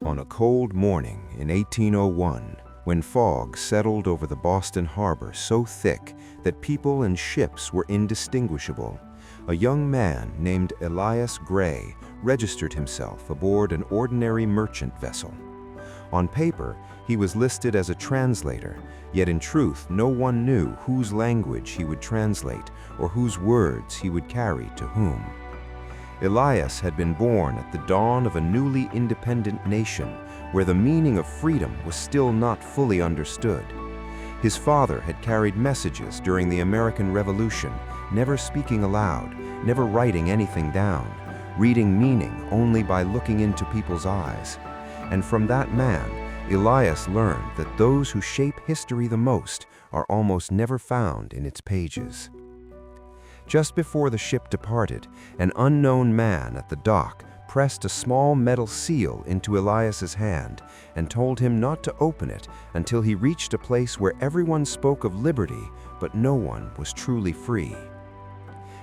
On a cold morning in 1801, when fog settled over the Boston harbor so thick that people and ships were indistinguishable, a young man named Elias Grey registered himself aboard an ordinary merchant vessel. On paper, he was listed as a translator, yet in truth no one knew whose language he would translate or whose words he would carry to whom. Elias had been born at the dawn of a newly independent nation where the meaning of freedom was still not fully understood. His father had carried messages during the American Revolution, never speaking aloud, never writing anything down, reading meaning only by looking into people's eyes. And from that man, Elias learned that those who shape history the most are almost never found in its pages. Just before the ship departed, an unknown man at the dock pressed a small metal seal into Elias's hand and told him not to open it until he reached a place where everyone spoke of liberty, but no one was truly free.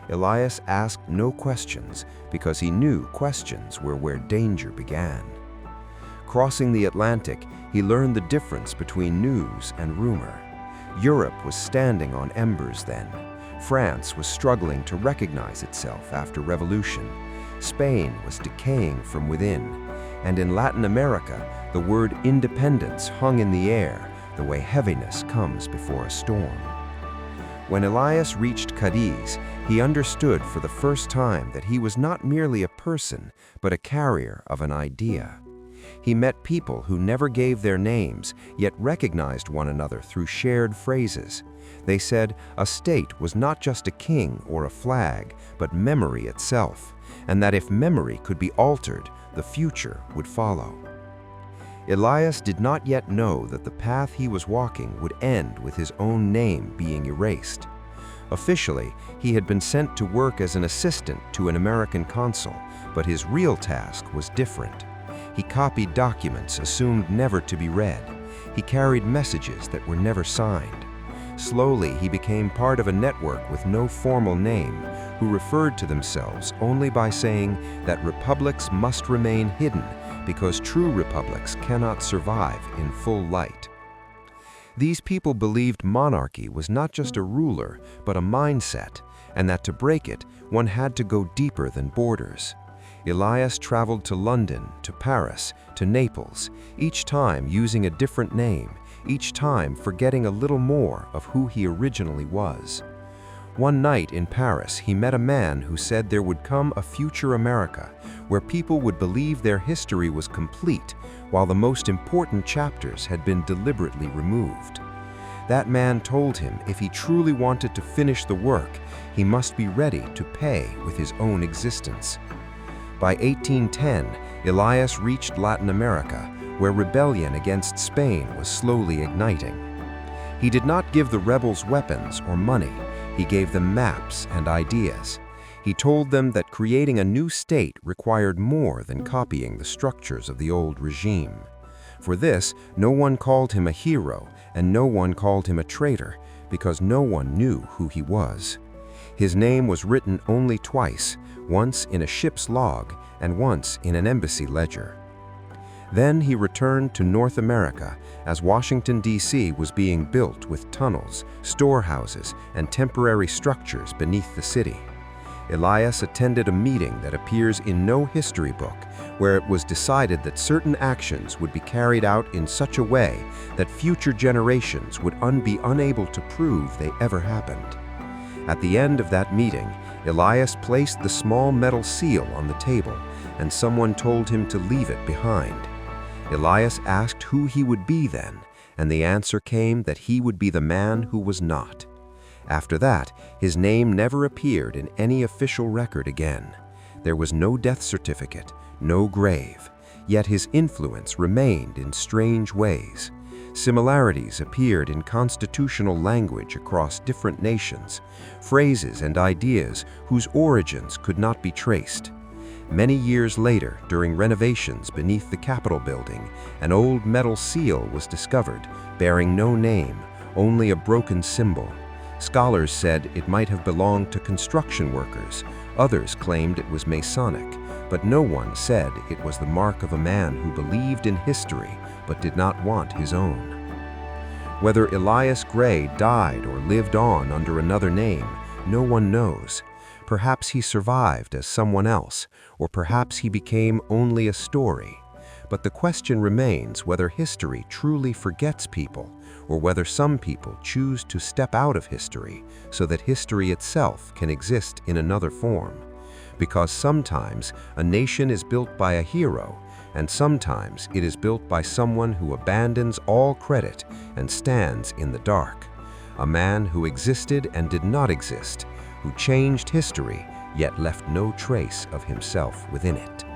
Elias asked no questions because he knew questions were where danger began. Crossing the Atlantic, he learned the difference between news and rumor. Europe was standing on embers then. France was struggling to recognize itself after revolution. Spain was decaying from within. And in Latin America, the word independence hung in the air, the way heaviness comes before a storm. When Elias reached Cadiz, he understood for the first time that he was not merely a person, but a carrier of an idea. He met people who never gave their names, yet recognized one another through shared phrases. They said a state was not just a king or a flag, but memory itself, and that if memory could be altered, the future would follow. Elias did not yet know that the path he was walking would end with his own name being erased. Officially, he had been sent to work as an assistant to an American consul, but his real task was different. He copied documents assumed never to be read. He carried messages that were never signed. Slowly, he became part of a network with no formal name, who referred to themselves only by saying that republics must remain hidden because true republics cannot survive in full light. These people believed monarchy was not just a ruler, but a mindset, and that to break it, one had to go deeper than borders. Elias traveled to London, to Paris, to Naples, each time using a different name, each time forgetting a little more of who he originally was. One night in Paris, he met a man who said there would come a future America where people would believe their history was complete, while the most important chapters had been deliberately removed. That man told him if he truly wanted to finish the work, he must be ready to pay with his own existence. By 1810, Elias reached Latin America, where rebellion against Spain was slowly igniting. He did not give the rebels weapons or money. He gave them maps and ideas. He told them that creating a new state required more than copying the structures of the old regime. For this, no one called him a hero, and no one called him a traitor, because no one knew who he was. His name was written only twice, once in a ship's log and once in an embassy ledger. Then he returned to North America as Washington, D.C. was being built with tunnels, storehouses, and temporary structures beneath the city. Elias attended a meeting that appears in no history book, where it was decided that certain actions would be carried out in such a way that future generations would be unable to prove they ever happened. At the end of that meeting, Elias placed the small metal seal on the table, and someone told him to leave it behind. Elias asked who he would be then, and the answer came that he would be the man who was not. After that, his name never appeared in any official record again. There was no death certificate, no grave, yet his influence remained in strange ways. Similarities appeared in constitutional language across different nations, phrases and ideas whose origins could not be traced. Many years later, during renovations beneath the Capitol building, an old metal seal was discovered, bearing no name, only a broken symbol. Scholars said it might have belonged to construction workers. Others claimed it was Masonic. but no one said it was the mark of a man who believed in history but did not want his own. Whether Elias Grey died or lived on under another name, no one knows. Perhaps he survived as someone else, or perhaps he became only a story. But the question remains whether history truly forgets people, or whether some people choose to step out of history so that history itself can exist in another form. Because sometimes a nation is built by a hero, and sometimes it is built by someone who abandons all credit and stands in the dark. A man who existed and did not exist, who changed history yet left no trace of himself within it.